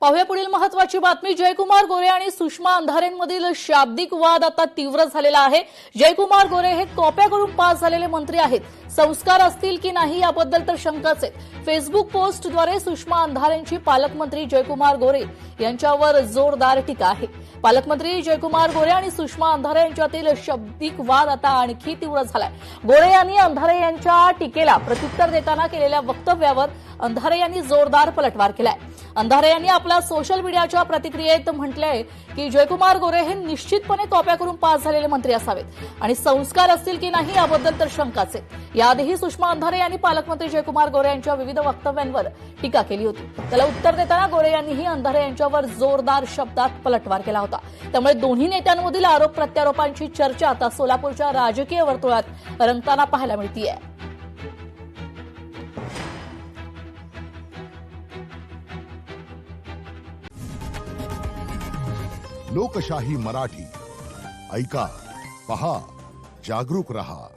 पाहूया पुढील महत्त्वाची बातमी। जयकुमार गोरे आणि सुषमा अंधारेंमधील शाब्दिक वाद आता तीव्र झालेला आहे। जयकुमार गोरे हे कॉप्या करून पास झालेले मंत्री आहेत। संस्कार असतील की नाही याबद्दल तर शंकाच आहे। फेसबुक पोस्टद्वारे सुषमा अंधारेंची पालकमंत्री जयकुमार गोरे यांच्यावर जोरदार टीका आहे। पालकमंत्री जयकुमार गोरे आणि सुषमा अंधारे यांच्यातील शाब्दिक वाद आता आणखी तीव्र झालाय। गोरे यांनी अंधारे यांच्या टीकेला प्रत्युत्तर देताना केलेल्या वक्तव्यावर अंधारे यांनी जोरदार पलटवार केलाय। अंधारे यांनी आपल्या सोशल मीडियाच्या प्रतिक्रियेत म्हटलंय की जयकुमार गोरे हे निश्चितपणे कॉप्या करून पास झालेले मंत्री असावेत आणि संस्कार असतील की नाही याबद्दल तर शंकाच आहे। याआधीही सुषमा अंधारे यांनी पालकमंत्री जयकुमार गोरे यांच्या विविध वक्तव्यांवर टीका केली होती। त्याला उत्तर देताना गोरे यांनीही अंधारे यांच्यावर जोरदार शब्दात पलटवार केला होता। त्यामुळे दोन्ही नेत्यांमधील आरोप प्रत्यारोपांची चर्चा आता सोलापूरच्या राजकीय वर्तुळात रंगताना पाहायला मिळतेय। लोकशाही मराठी ऐका, पहा, जागरूक रहा।